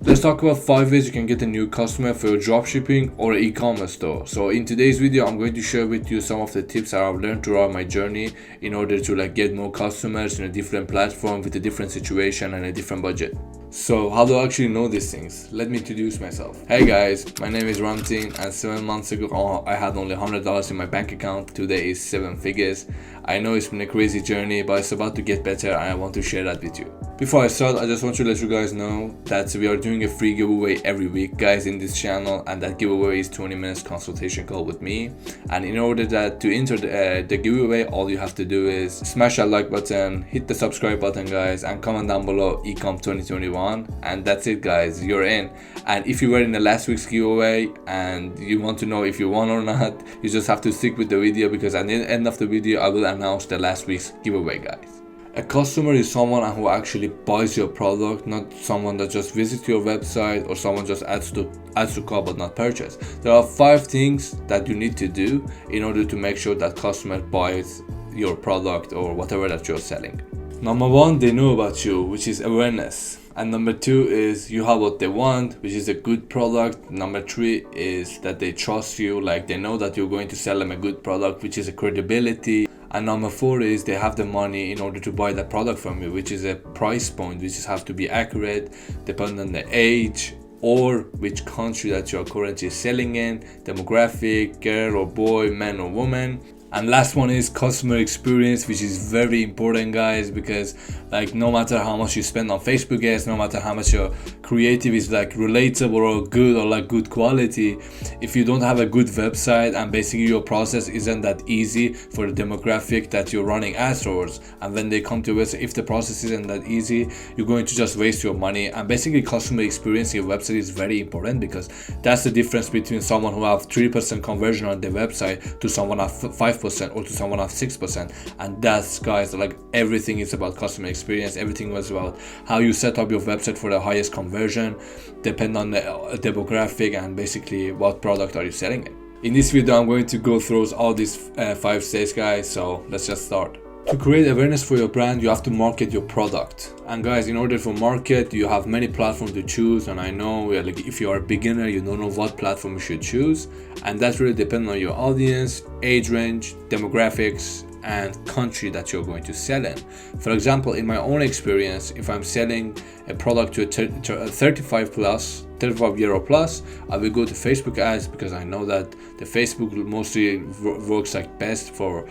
Let's talk about 5 ways you can get a new customer for your dropshipping or e-commerce store. So in today's video, I'm going to share with you some of the tips that I've learned throughout my journey in order to get more customers in a different platform with a different situation and a different budget. So how do I actually know these things? Let me introduce myself. Hey guys, my name is Ramtin, and 7 months ago I had only $100 in my bank account. Today is 7 figures. I know it's been a crazy journey, but it's about to get better and I want to share that with you. Before I start, I just want to let you guys know that we are doing a free giveaway every week, guys, in this channel, and that giveaway is 20 minutes consultation call with me. And in order to enter the giveaway, all you have to do is smash that like button, hit the subscribe button, guys, and comment down below ecom 2021, and that's it, guys, you're in. And if you were in the last week's giveaway and you want to know if you won or not, you just have to stick with the video, because at the end of the video I will announce the last week's giveaway, guys. A customer is someone who actually buys your product, not someone that just visits your website or someone just adds to cart but not purchase. There are 5 things that you need to do in order to make sure that customer buys your product or whatever that you're selling. Number 1, they know about you, which is awareness. And number 2 is you have what they want, which is a good product. Number 3 is that they trust you, like they know that you're going to sell them a good product, which is a credibility. And number 4 is they have the money in order to buy that product from you, which is a price point, which is have to be accurate, depending on the age or which country that you are currently selling in, demographic, girl or boy, man or woman. And last one is customer experience, which is very important, guys, because no matter how much you spend on Facebook ads, no matter how much your creative is relatable or good or good quality, if you don't have a good website and basically your process isn't that easy for the demographic that you're running ads towards, and when they come to your website, if the process isn't that easy, you're going to just waste your money. And basically customer experience in your website is very important, because that's the difference between someone who have 3% conversion on their website to someone have 5% or to someone of 6%. And that's, guys, everything is about customer experience. Everything was about how you set up your website for the highest conversion, depend on the demographic and basically what product are you selling in this video. I'm going to go through all these 5 steps, guys, so let's just start. To create awareness for your brand, you have to market your product. And guys, in order to market, you have many platforms to choose. And I know if you are a beginner, you don't know what platform you should choose. And that really depends on your audience, age range, demographics, and country that you're going to sell in. For example, in my own experience, if I'm selling a product to a 35-year-old plus, I will go to Facebook ads, because I know that the Facebook mostly works best for,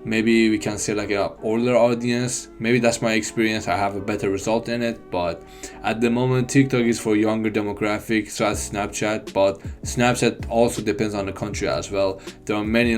maybe we can say an older audience. Maybe that's my experience, I have a better result in it. But at the moment, TikTok is for younger demographic, so as Snapchat. But Snapchat also depends on the country as well. There are many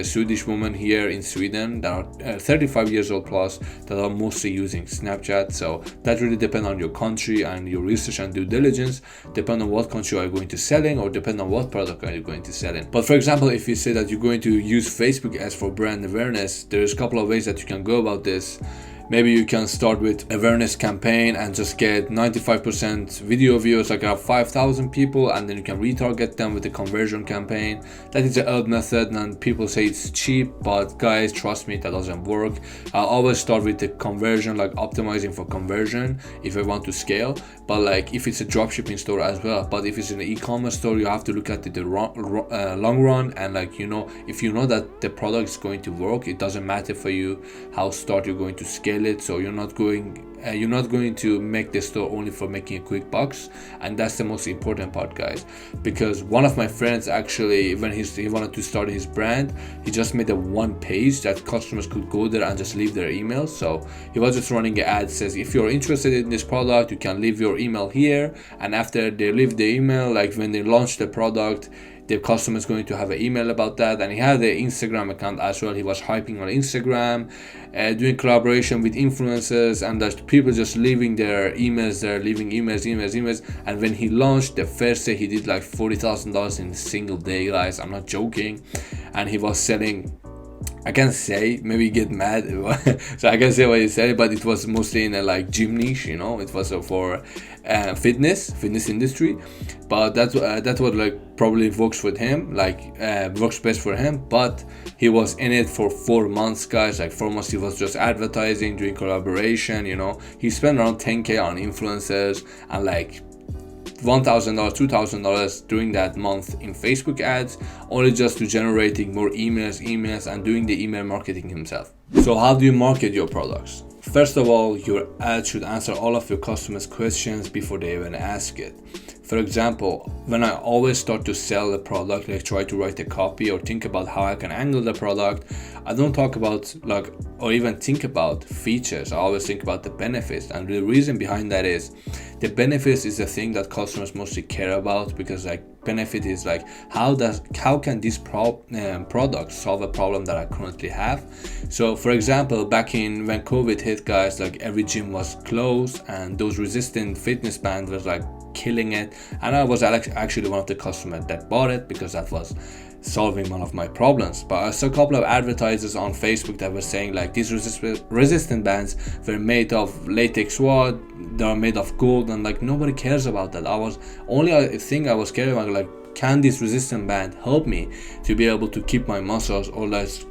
Swedish women here in Sweden that are 35 years old plus that are mostly using Snapchat. So that really depends on your country and your research and due diligence, depend on what country are you going to sell in, or depend on what product are you going to sell in. But for example, if you say that you're going to use Facebook ads for brand awareness, there's a couple of ways that you can go about this. Maybe you can start with awareness campaign and just get 95% video views, have 5,000 people, and then you can retarget them with a conversion campaign. That is an old method, and people say it's cheap, but guys, trust me, that doesn't work. I always start with the conversion, optimizing for conversion if I want to scale. But if it's a dropshipping store as well. But if it's an e-commerce store, you have to look at the long run, and if you know that the product is going to work, it doesn't matter for you how start you're going to scale it. So you're not going to make the store only for making a quick bucks. And that's the most important part, guys, because one of my friends actually, when he wanted to start his brand, he just made a one page that customers could go there and just leave their emails. So he was just running an ad, says if you're interested in this product, you can leave your email here, and after they leave the email, when they launch the product, the customer is going to have an email about that. And he had the Instagram account as well. He was hyping on Instagram, doing collaboration with influencers, and there's people just leaving their emails there, leaving emails. And when he launched, the first day he did $40,000 in a single day, guys, I'm not joking. And he was selling, I can't say, maybe get mad so I can say what he said, but it was mostly in a gym niche, it was for fitness industry. But that's what probably works with him, works best for him. But he was in it for 4 months, guys. 4 months he was just advertising, doing collaboration. He spent around 10k on influencers and $1,000, $2,000 during that month in Facebook ads, only just to generating more emails and doing the email marketing himself. So how do you market your products? First of all, your ad should answer all of your customers' questions before they even ask it. For example, when I always start to sell a product, like try to write a copy or think about how I can angle the product, I don't talk about or even think about features. I always think about the benefits, and the reason behind that is the benefits is the thing that customers mostly care about, because benefit is how can this product solve a problem that I currently have. So for example, back in when COVID hit, guys, every gym was closed and those resistant fitness bands was killing it, and I was actually one of the customers that bought it because that was solving one of my problems. But I saw a couple of advertisers on Facebook that were saying these resistant bands were made of latex wood, they are made of gold, and nobody cares about that. Only thing I was caring about, can this resistant band help me to be able to keep my muscles, or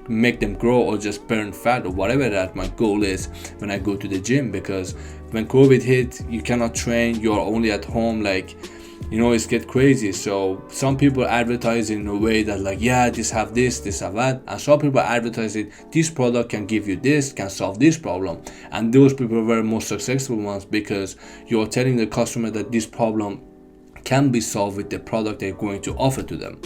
make them grow, or just burn fat, or whatever that my goal is when I go to the gym. Because when COVID hit, you cannot train, you are only at home, it's get crazy. So some people advertise in a way that yeah, this have that, and some people advertise it, this product can give you this, can solve this problem, and those people were most successful ones, because you're telling the customer that this problem can be solved with the product they're going to offer to them.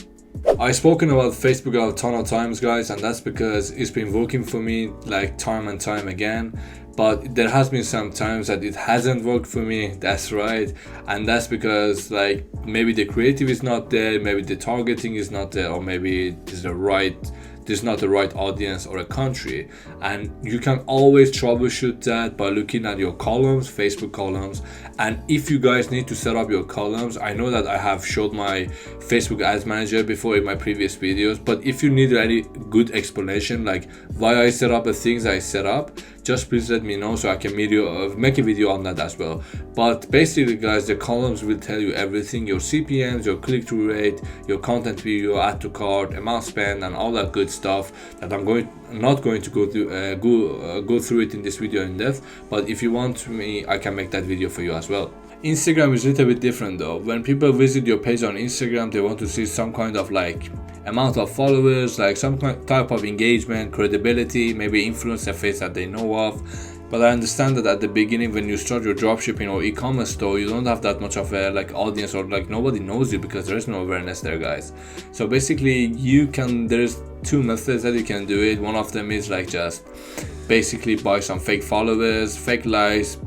I've spoken about Facebook a ton of times, guys, and that's because it's been working for me time and time again. But there has been some times that it hasn't worked for me, that's right, and that's because maybe the creative is not there, maybe the targeting is not there, or maybe there's not the right audience or a country. And you can always troubleshoot that by looking at your columns, Facebook columns. And if you guys need to set up your columns, I know that I have showed my Facebook ads manager before in my previous videos, but if you need any good explanation why I set up the things I set up, just please let me know so I can make a video on that as well. But basically, guys, the columns will tell you everything: your CPMs, your click-through rate, your content view, add to cart, amount spent, and all that good stuff that I'm not going to go through it in this video in depth. But if you want me, I can make that video for you as well. Instagram is a little bit different though. When people visit your page on Instagram, they want to see some kind of amount of followers, some type of engagement, credibility, maybe influencer face that they know of. But I understand that at the beginning, when you start your dropshipping or e-commerce store, you don't have that much of a audience, or nobody knows you, because there is no awareness there, guys. So basically, there's two methods that you can do it. One of them is just basically buy some fake followers, fake likes,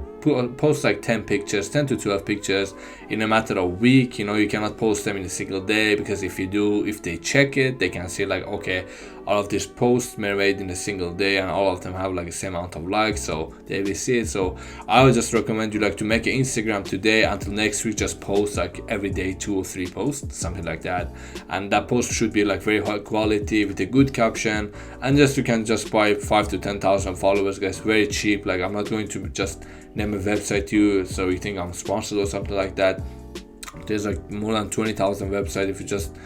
post 10 to 12 pictures in a matter of a week. You cannot post them in a single day, because if they check it, they can see okay, all of these posts were made in a single day and all of them have the same amount of likes, so they will see it. So I would just recommend you to make an Instagram today until next week, just post every day 2 or 3 posts, something like that, and that post should be very high quality with a good caption, and you can just buy 5 to 10,000 followers, guys, very cheap. I'm not going to just name a website to you so you think I'm sponsored or something like that. There's more than 20,000 websites. If you just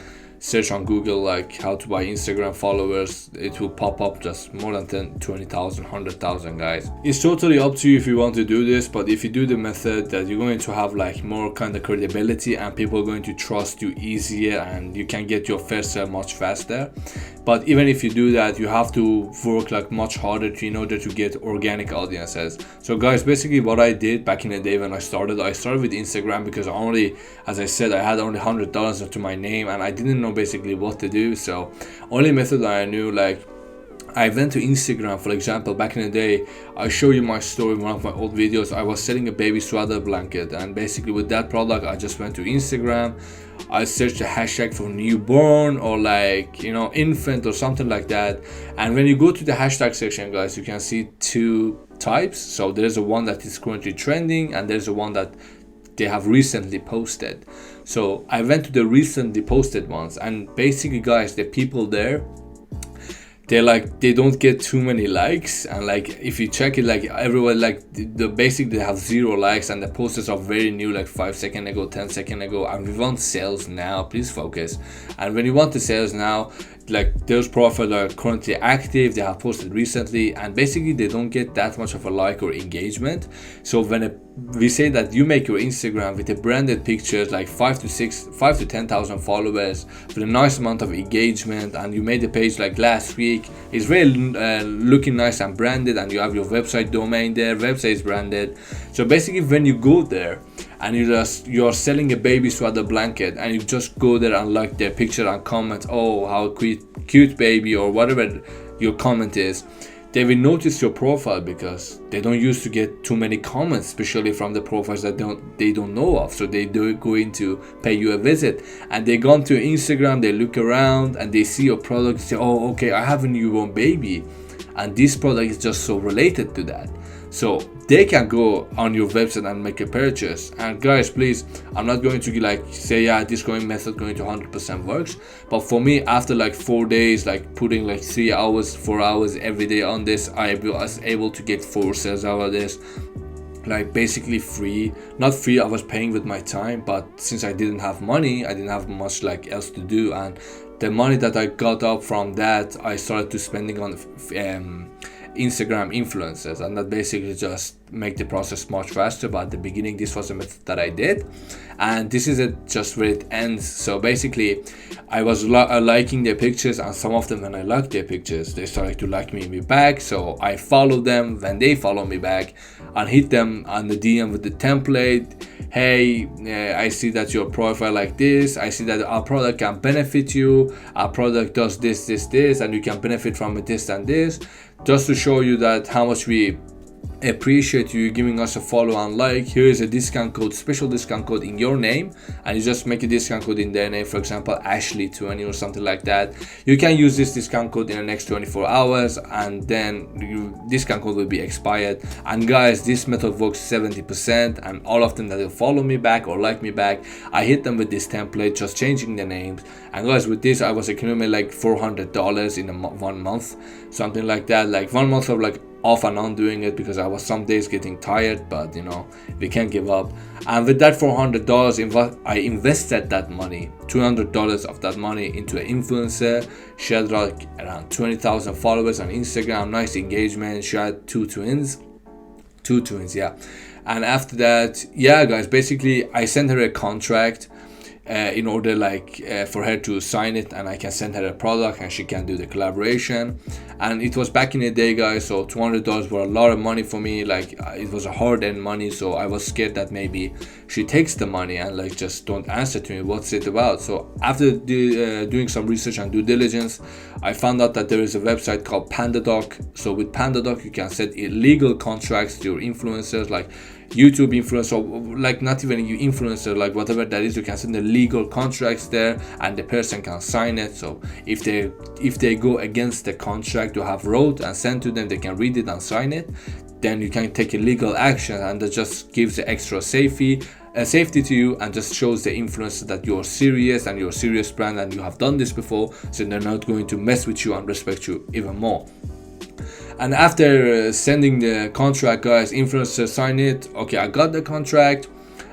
search on Google how to buy Instagram followers, it will pop up just more than 10, 20,000, 100,000, guys. It's totally up to you if you want to do this, but if you do the method, that you're going to have more kind of credibility, and people are going to trust you easier, and you can get your first sale much faster. But even if you do that, you have to work much harder in order to get organic audiences. So guys, basically what I did back in the day when I started with Instagram, because as I said, I had only $100 to my name, and I didn't know basically what to do. So only method that I knew, I went to Instagram. For example, back in the day, I show you my story in one of my old videos. I was selling a baby swaddle blanket, and basically with that product, I just went to Instagram. I searched a hashtag for newborn, or infant, or something like that. And when you go to the hashtag section, guys, you can see 2 types. So there's a one that is currently trending, and there's a one that they have recently posted. So I went to the recently posted ones, and basically, guys, the people there, they don't get too many likes, and if you check it, everyone basically they have 0 likes, and the posters are very new, 5 seconds ago, 10 seconds ago, and we want sales now. Please focus. And when you want the sales now, like those profiles are currently active, they have posted recently, and basically they don't get that much of a like or engagement. So when we say that you make your Instagram with a branded pictures, like 5 to 10,000 followers with a nice amount of engagement, and you made the page like last week, it's really looking nice and branded, and you have your website domain there, website is branded. So basically when you go there and you're selling a baby sweater blanket, and you just go there and like their picture and comment, oh how cute baby, or whatever your comment is, they will notice your profile because they don't used to get too many comments, especially from the profiles that they don't know of. So they do going to pay you a visit, and they go to Instagram, they look around and they see your product, say, oh okay, I have a newborn baby, and this product is just so related to that. So they can go on your website and make a purchase. And guys, please, I'm not going to like say, yeah, this going method going to 100% works, but for me, after like 4 days, like putting like 3 hours 4 hours every day on this, I was able to get 4 sales out of this, like basically free. Not free, I was paying with my time, but since I didn't have money, I didn't have much like else to do, and the money that I got up from that, I started to spending on Instagram influencers, and that basically just make the process much faster. But at the beginning, this was a method that I did, and this is it just where it ends. So basically, I was liking their pictures, and some of them, when I liked their pictures, they started to like me back. So I followed them. When they follow me back, and hit them on the DM with the template. Hey, I see that your profile like this, I see that our product can benefit you, our product does this, and you can benefit from it, this and this, just to show you that how much we appreciate you giving us a follow and like. Here is a discount code, special discount code in your name, and you just make a discount code in their name, for example Ashley20 or something like that. You can use this discount code in the next 24 hours, and then discount code will be expired. And guys, this method works 70%, and all of them that will follow me back or like me back, I hit them with this template, just changing the names. And guys, with this I was accumulating like $400 in 1 month, something like that, like 1 month of like off and on doing it, because I was some days getting tired, but you know, we can't give up. And with that $400, I invested that money, $200 of that money, into an influencer. She had like around 20,000 followers on Instagram, nice engagement. She had two twins, yeah. And after that, yeah guys, basically I sent her a contract in order like for her to sign it, and I can send her a product and she can do the collaboration. And it was back in the day, guys, so $200 were a lot of money for me. Like it was a hard-earned money, so I was scared that maybe she takes the money and like just don't answer to me, what's it about. So after doing some research and due diligence, I found out that there is a website called PandaDoc. So with PandaDoc, you can set illegal contracts to your influencers, like YouTube influencer, like not even you influencer, like whatever that is, you can send the legal contracts there, and the person can sign it. So if they go against the contract you have wrote and sent to them, they can read it and sign it. Then you can take a legal action, and that just gives the extra safety to you, and just shows the influencer that you're serious and you're a serious brand and you have done this before, so they're not going to mess with you and respect you even more. And after sending the contract, guys, influencers sign it. Okay, I got the contract,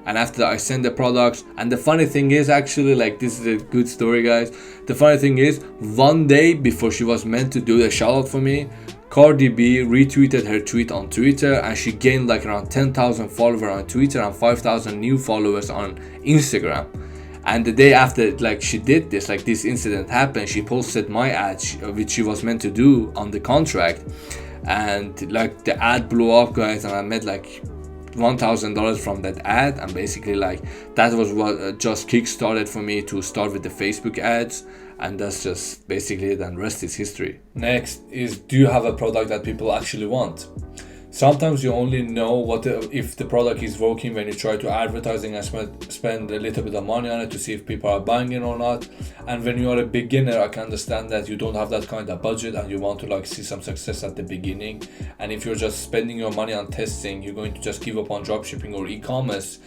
and after that I send the products. And the funny thing is, actually, like, this is a good story, guys. The funny thing is, 1 day before she was meant to do the shout out for me, Cardi B retweeted her tweet on Twitter, and she gained like around 10,000 followers on Twitter and 5,000 new followers on Instagram. And the day after, like, she did this, like this incident happened, she posted my ad, which she was meant to do on the contract, and like the ad blew up, guys, and I made like $1,000 from that ad. And basically, like, that was what just kick-started for me to start with the Facebook ads. And that's just basically it, and rest is history. Next is, do you have a product that people actually want? Sometimes you only know if the product is working when you try to advertising and spend a little bit of money on it to see if people are buying it or not. And when you are a beginner, I can understand that you don't have that kind of budget and you want to like see some success at the beginning. And if you're just spending your money on testing, you're going to just give up on dropshipping or e-commerce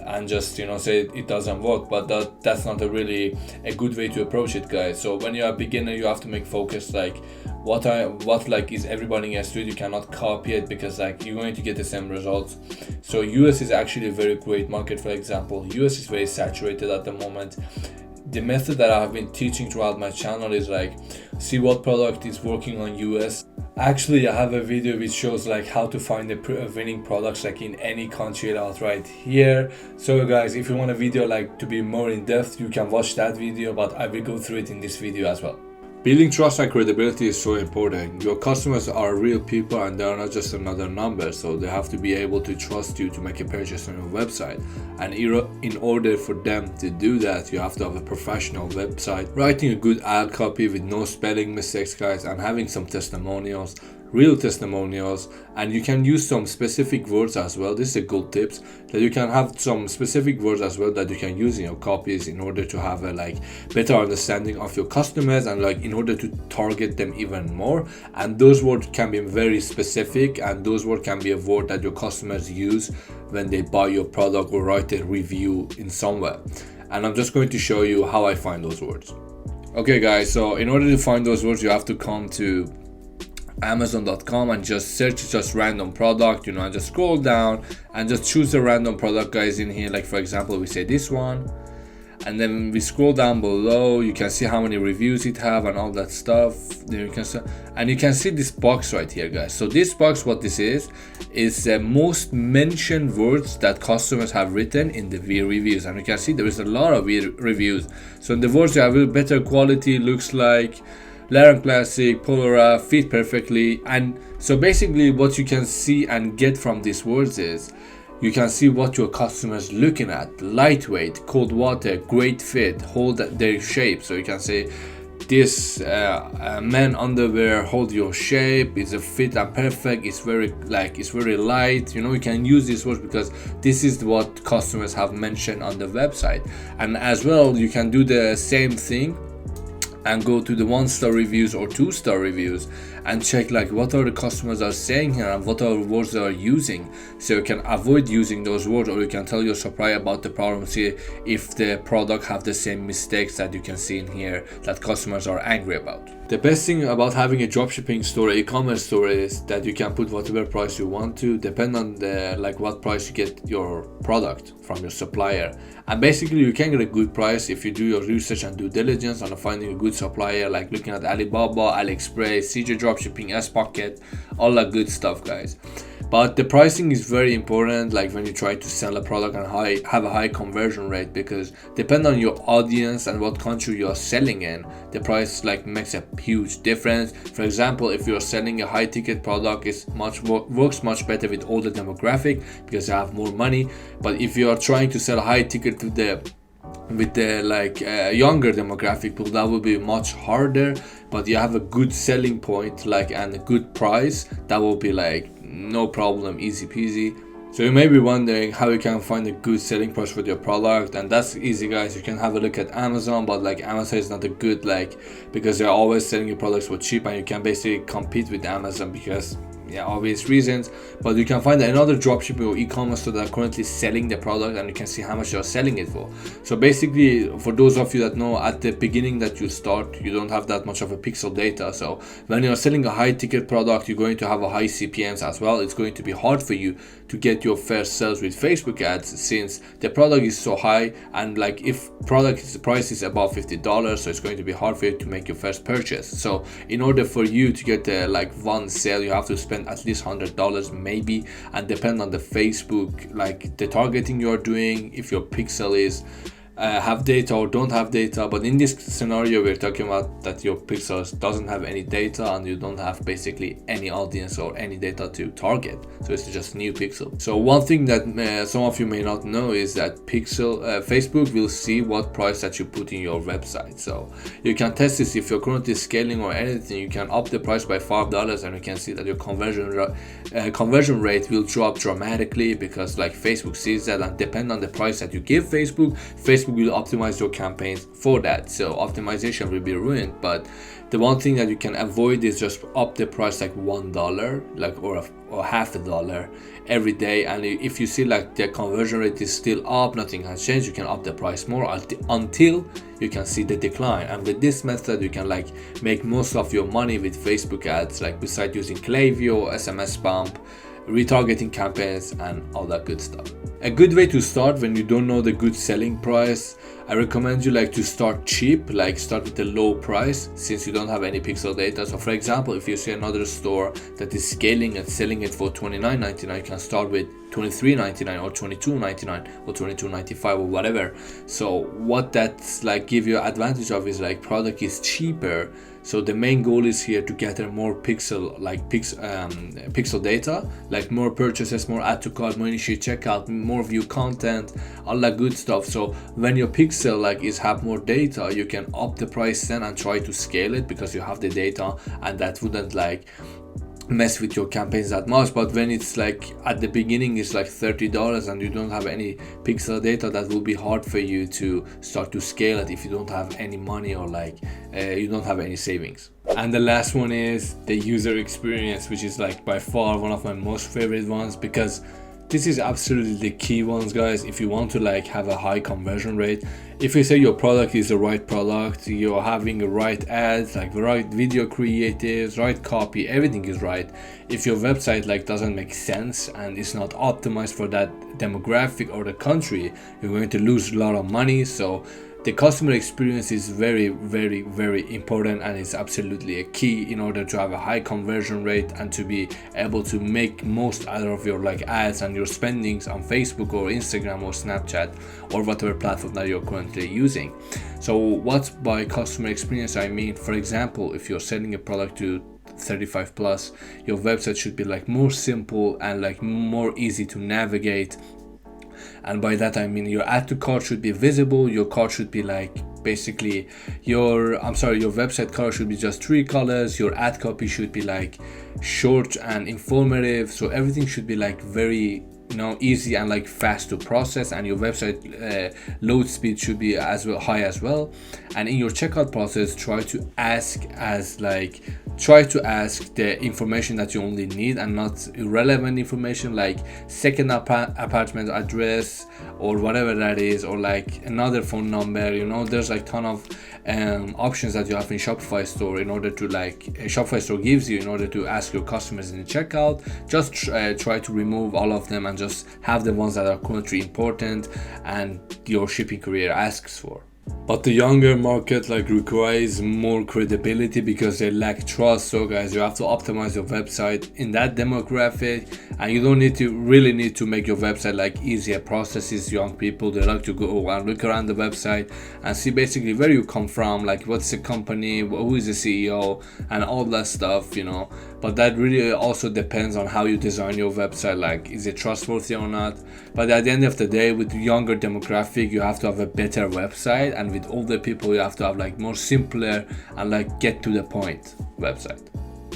and just, you know, say it doesn't work. But that's not really a good way to approach it, guys. So when you're a beginner, you have to make focus like what like is everybody else doing. You cannot copy it, because like you're going to get the same results. So US is actually a very great market. For example, US is very saturated at the moment. the method that I have been teaching throughout my channel is like, see what product is working on US. Actually, I have a video which shows like how to find the winning products like in any country out right here. So guys, if you want a video like to be more in depth, you can watch that video, but I will go through it in this video as well. Building trust and credibility is so important. Your customers are real people and they are not just another number, so they have to be able to trust you to make a purchase on your website. And in order for them to do that, you have to have a professional website, writing a good ad copy with no spelling mistakes, guys, and having some testimonials, real testimonials, and you can use some specific words as well. This is a good tips, that you can have some specific words as well that you can use in your copies in order to have a like better understanding of your customers and like in order to target them even more. And those words can be very specific, and those words can be a word that your customers use when they buy your product or write a review in somewhere. And I'm just going to show you how I find those words. Okay guys, so in order to find those words, you have to come to Amazon.com and just search just random product, and just scroll down and just choose a random product, guys, in here. Like for example, we say this one, and then we scroll down below. You can see how many reviews it have and all that stuff. There you can see, and you can see this box right here, guys. So this box, what this is the most mentioned words that customers have written in the reviews, and you can see there is a lot of reviews. So in the words, you have better quality, looks like Laran Classic, Polara, fit perfectly. And so basically what you can see and get from these words is you can see what your customers looking at: lightweight, cold water, great fit, hold their shape. So you can say this men underwear hold your shape, it's a fit and perfect, it's very light. You can use these words because this is what customers have mentioned on the website. And as well, you can do the same thing and go to the 1-star reviews or 2-star reviews and check like what are the customers are saying here and what are the words they are using, so you can avoid using those words, or you can tell your supplier about the problem, see if the product have the same mistakes that you can see in here that customers are angry about. The best thing about having a dropshipping store, e-commerce store, is that you can put whatever price you want to, depend on the what price you get your product from your supplier. And basically you can get a good price if you do your research and due diligence on finding a good supplier, like looking at Alibaba, AliExpress, CJ Dropshipping, S-Pocket, all that good stuff, guys. But the pricing is very important, like when you try to sell a product and have a high conversion rate, because depending on your audience and what country you are selling in, the price makes a huge difference. For example, if you're selling a high ticket product, it works much better with older demographic because they have more money. But if you are trying to sell a high ticket with the younger demographic people, that will be much harder. But you have a good selling point and a good price, that will be no problem, easy peasy. So you may be wondering how you can find a good selling price for your product, and that's easy, guys. You can have a look at Amazon, but Amazon is not a good because they're always selling your products for cheap, and you can basically compete with Amazon because obvious reasons. But you can find another dropshipping or e-commerce store that are currently selling the product, and you can see how much you're selling it for. So basically, for those of you that know, at the beginning that you start, you don't have that much of a pixel data. So when you're selling a high ticket product, you're going to have a high CPMs as well. It's going to be hard for you to get your first sales with Facebook ads, since the product is so high, and if the price is above $50, so it's going to be hard for you to make your first purchase. So in order for you to get one sale, you have to spend at least $100 maybe, and depend on the Facebook the targeting you're doing, if your pixel is have data or don't have data. But in this scenario, we're talking about that your pixels doesn't have any data and you don't have basically any audience or any data to target, so it's just new pixel. So one thing that some of you may not know is that Facebook will see what price that you put in your website. So you can test this if you're currently scaling or anything. You can up the price by $5 and you can see that your conversion rate will drop dramatically, because Facebook sees that, and depend on the price that you give Facebook will optimize your campaigns for that. So optimization will be ruined. But the one thing that you can avoid is just up the price $1 or half a dollar every day, and if you see the conversion rate is still up, nothing has changed, you can up the price more until you can see the decline. And with this method, you can make most of your money with Facebook ads, besides using Klaviyo, SMS bump, retargeting campaigns, and all that good stuff. A good way to start when you don't know the good selling price, I recommend you like to start cheap, like start with a low price since you don't have any pixel data. So for example, if you see another store that is scaling and selling it for $29.99, you can start with $23.99 or $22.99 or $22.95 or whatever. So what that's like give you advantage of is like product is cheaper. So the main goal is here to gather more pixel data, like more purchases, more add to cart, more initiate checkout, more view content, all that good stuff. So when your pixel like is have more data, you can up the price then and try to scale it because you have the data, and that wouldn't like mess with your campaigns that much. But when it's like at the beginning it's like $30 and you don't have any pixel data, that will be hard for you to start to scale it if you don't have any money or like you don't have any savings. And the last one is the user experience, which is like by far one of my most favorite ones, because this is absolutely the key ones, guys. If you want to like have a high conversion rate, if you say your product is the right product, you're having the right ads, like the right video creatives, right copy, everything is right. If your website like doesn't make sense and it's not optimized for that demographic or the country, you're going to lose a lot of money. So the customer experience is very, very, very important, and it's absolutely a key in order to have a high conversion rate and to be able to make most out of your like ads and your spendings on Facebook or Instagram or Snapchat or whatever platform that you're currently using. So what's by customer experience I mean, for example, if you're selling a product to 35 plus, your website should be like more simple and like more easy to navigate. And by that I mean your add to cart should be visible. Your cart should be like basically your website color should be just 3 colors. Your ad copy should be like short and informative. So everything should be like very easy and like fast to process, and your website load speed should be as well high as well. And in your checkout process, try to ask the information that you only need and not irrelevant information like second apartment address or whatever that is, or like another phone number. There's like ton of options that you have in Shopify store in order to Shopify store gives you in order to ask your customers in the checkout. Just try to remove all of them and just have the ones that are currently important and your shipping courier asks for. But the younger market like requires more credibility because they lack trust. So guys, you have to optimize your website in that demographic, and you don't need to make your website like easier processes. Young people, they like to go and look around the website and see basically where you come from, like what's the company, who is the CEO, and all that stuff, but that really also depends on how you design your website, like is it trustworthy or not. But at the end of the day, with the younger demographic, you have to have a better website, and with older people you have to have like more simpler and like get to the point website.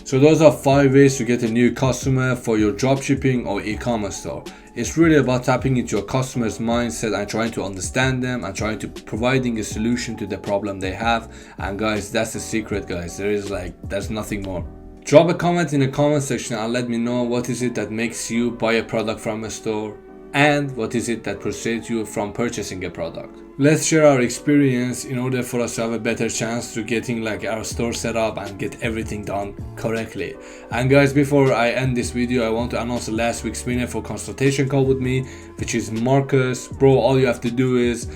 So those are 5 ways to get a new customer for your dropshipping or e-commerce store. It's really about tapping into your customer's mindset and trying to understand them and trying to providing a solution to the problem they have. And guys, that's the secret, guys. There's nothing more. Drop a comment in the comment section and let me know what is it that makes you buy a product from a store, and what is it that persuades you from purchasing a product. Let's share our experience in order for us to have a better chance to getting like our store set up and get everything done correctly. And guys, before I end this video, I want to announce last week's winner for consultation call with me, which is Marcus. Bro, all you have to do is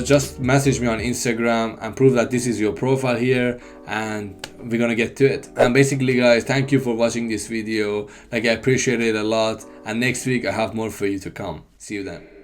just message me on Instagram and prove that this is your profile here, and we're gonna get to it. And basically guys, thank you for watching this video. I appreciate it a lot, and next week I have more for you to come. See you then.